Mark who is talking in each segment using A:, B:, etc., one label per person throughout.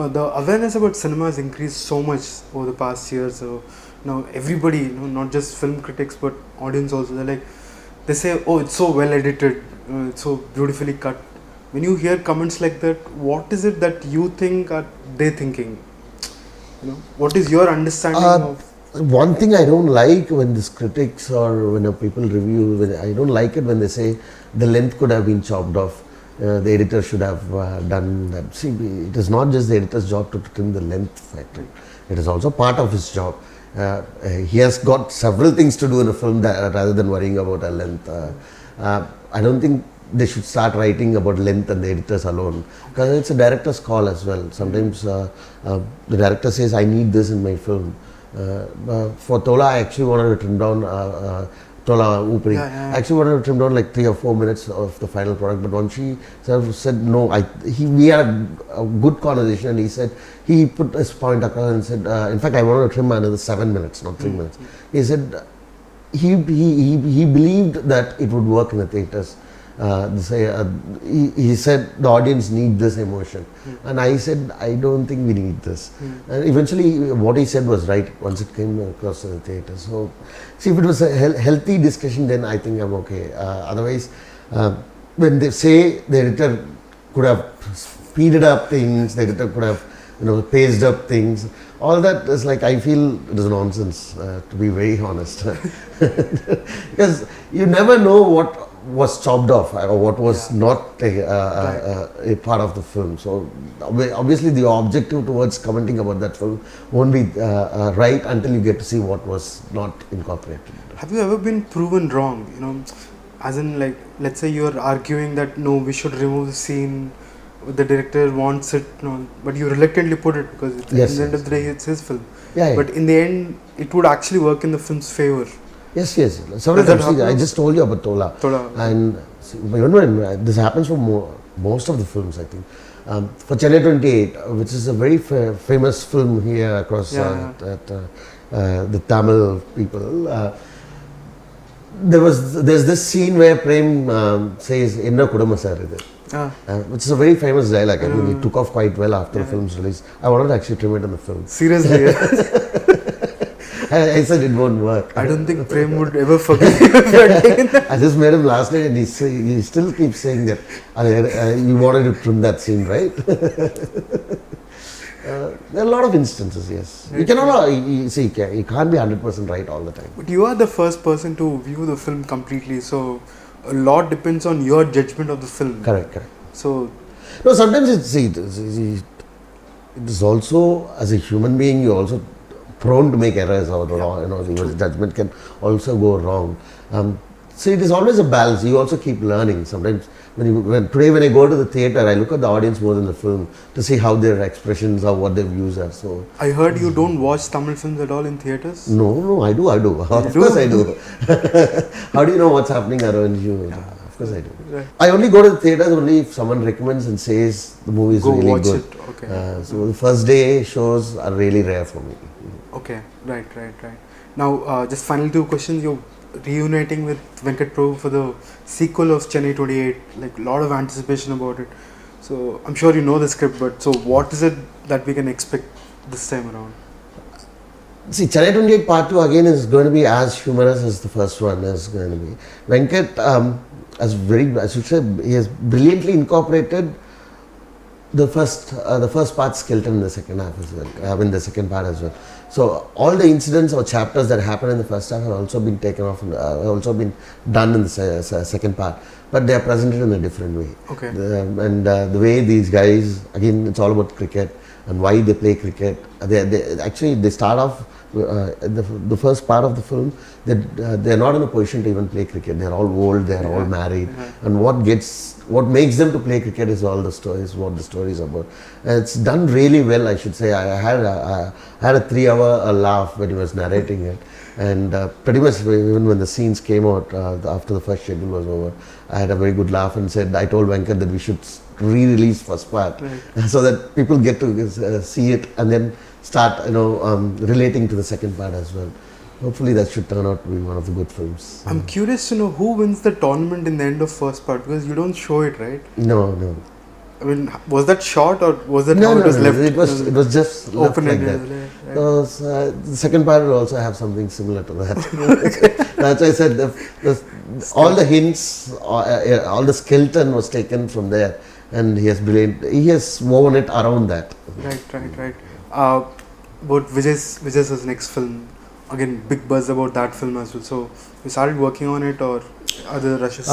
A: the awareness about cinema has increased so much over the past years. So now everybody, not just film critics but audience also, they say, oh, it's so well edited, it's so beautifully cut. When you hear comments like that, what is it that you think are they thinking? What is your understanding of?
B: One thing I don't like when these critics or when people review, I don't like it when they say the length could have been chopped off. The editor should have done that. See, it is not just the editor's job to trim the length factor. It is also part of his job. He has got several things to do in a film rather than worrying about a length. I don't think they should start writing about length and the editors alone, because it's a director's call as well. Sometimes the director says, I need this in my film. For Tola, I actually wanted to trim down Tola Upri. I actually wanted to trim down like 3 or 4 minutes of the final product, but when she said no, we had a good conversation, and he said, he put his point across and said, in fact, I wanted to trim another 7 minutes, not 3 minutes. He said he believed that it would work in the theatres. He said the audience need this emotion, and I said I don't think we need this. And eventually what he said was right once it came across to the theatre. So see, if it was a healthy discussion, then I think I'm okay. Otherwise, when they say the editor could have speeded up things, the editor could have paced up things, all that is like, I feel it is nonsense, to be very honest. Because you never know what was chopped off or what was not a part of the film. So obviously the objective towards commenting about that film won't be right until you get to see what was not incorporated.
A: Have you ever been proven wrong? As in, like, let's say you're arguing that no, we should remove the scene, the director wants it, but you reluctantly put it because at the end of the day it's his film. But in the end it would actually work in the film's favor.
B: Yes. Several times. I just told you about Tola. And this happens for most of the films, I think. For Chennai 28, which is a very famous film here across the Tamil people, there's this scene where Prem says, Enna Kudama sir idu. Which is a very famous dialogue. I mean, it took off quite well after the film's release. I wanted to actually trim it in the film.
A: Seriously?
B: I said it won't work.
A: I don't think Prem would ever forgive you for taking that.
B: I just met him last night and he still keeps saying that you wanted to trim that scene, right? There are a lot of instances, yes. You cannot, you can't be 100% right all the time.
A: But you are the first person to view the film completely, so a lot depends on your judgment of the film. Correct. So,
B: no, sometimes it is also, as a human being, you're also prone to make errors or your judgment can also go wrong. So it is always a balance. You also keep learning. Sometimes today when I go to the theatre, I look at the audience more than the film to see how their expressions or what their views are. So
A: I heard you don't watch Tamil films at all in theatres?
B: No, I do. Of course I do. How do you know what's happening around you? Of course I do. Right. I only go to the theatres only if someone recommends and says the movie is really good. It. Okay. So the first day shows are really rare for me.
A: Okay, right. Now, just final 2 questions. You're reuniting with Venkat Prabhu for the sequel of Chennai 28. Like, a lot of anticipation about it. So, I'm sure you know the script, but so what is it that we can expect this time around?
B: See, Chennai 28 Part 2 again is going to be as humorous as the first one is going to be. Venkat, he has brilliantly incorporated the first part skeleton in the second half as well. In the second part as well. So all the incidents or chapters that happen in the first half have also been taken off, also been done in the second part, but they are presented in a different way.
A: Okay.
B: The way these guys, again, it's all about cricket and why they play cricket. They start off the first part of the film. They're not in a position to even play cricket. They're all old. They're all married, and what makes them to play cricket is all the stories, what the story is about. It's done really well, I should say. I had a 3-hour laugh when he was narrating it, and pretty much even when the scenes came out after the first schedule was over, I had a very good laugh and said, I told Venkat that we should re-release first part so that people get to see it and then start relating to the second part as well. Hopefully that should turn out to be one of the good films.
A: I'm curious to know who wins the tournament in the end of first part, because you don't show it, right?
B: No.
A: I mean, was that short or was that
B: No,
A: how
B: no,
A: it was
B: no,
A: left?
B: it was just left like
A: Open-ended.
B: that.
A: Right.
B: So, the second part will also have something similar to that. That's why I said all the hints, all the skeleton was taken from there, and he has woven it around that.
A: Right. About Vijay's next film, again, big buzz about that film as well. So, you started working on it or other rushes?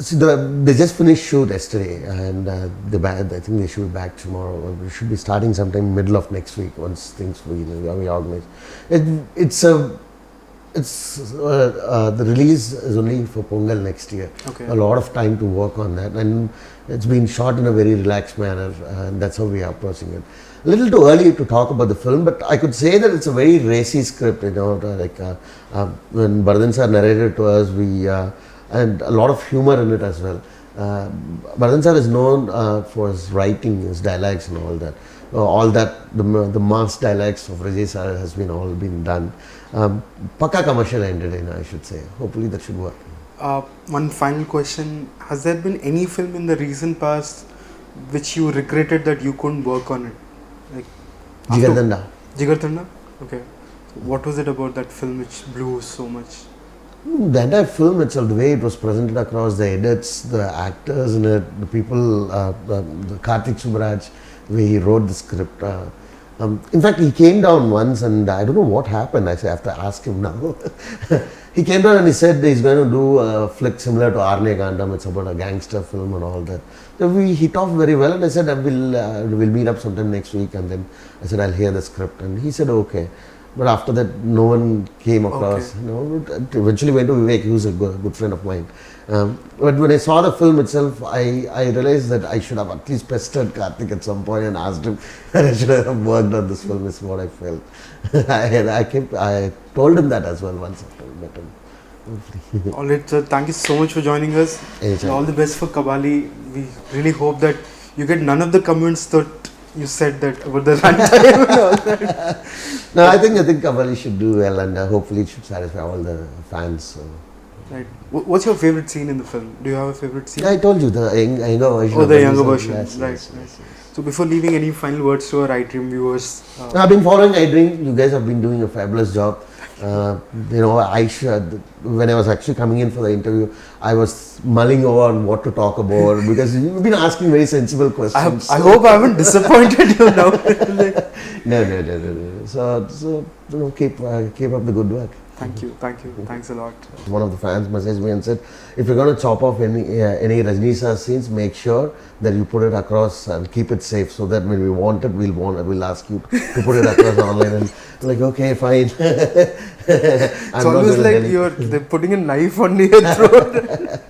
B: See, they just finished shoot yesterday, and I think they should be back tomorrow. We should be starting sometime middle of next week once things we organize. The release is only for Pongal next year.
A: Okay.
B: A lot of time to work on that, and it's been shot in a very relaxed manner, and that's how we are approaching it. A little too early to talk about the film, but I could say that it's a very racy script. When Bardhan sir narrated to us, and a lot of humor in it as well. Bardhan sir is known for his writing, his dialogues and all that. The mass dialects of Vijay sir has been done. Pakka commercial ended in, I should say. Hopefully that should work.
A: One final question: has there been any film in the recent past which you regretted that you couldn't work on it? Like
B: Jigardanda.
A: Jigardanda? Okay. So what was it about that film which blew so much?
B: The entire film itself, the way it was presented across, the edits, the actors in it, the people, the Karthik Subbaraj, the way he wrote the script. In fact, he came down once, and I don't know what happened. I have to ask him now. He came down and he said he's going to do a flick similar to Arne Gandam. It's about a gangster film and all that. So we hit off very well, and I said we'll meet up sometime next week. And then I said I'll hear the script, and he said okay. But after that, no one came across.
A: Okay.
B: Eventually went to Vivek, who's a good friend of mine. But when I saw the film itself, I realized that I should have at least pestered Karthik at some point and asked him that I should have worked on this film, is what I felt. I told him that as well once after we met him.
A: All right, sir. Thank you so much for joining us.
B: Anytime.
A: All the best for Kabali. We really hope that you get none of the comments that you said that about the runtime and all that.
B: No, I think Kabali should do well, and hopefully it should satisfy all the fans. So.
A: Right. What's your favorite scene in the film? Do you have a favorite scene?
B: I told you, the younger version.
A: Oh, the younger version.
B: Yes,
A: Right.
B: yes.
A: So before leaving, any final words to our iDream viewers?
B: I've been following iDream. You guys have been doing a fabulous job. When I was actually coming in for the interview, I was mulling over on what to talk about because you've been asking very sensible questions.
A: I hope I haven't disappointed you now.
B: No. So keep up the good work.
A: Thank you. Thanks a lot.
B: One of the fans messaged me and said, if you're going to chop off any Rajini sir scenes, make sure that you put it across and keep it safe, so that when we want it, we'll ask you to put it across online. And I'm like, okay, fine.
A: It's always like they're putting a knife on your throat.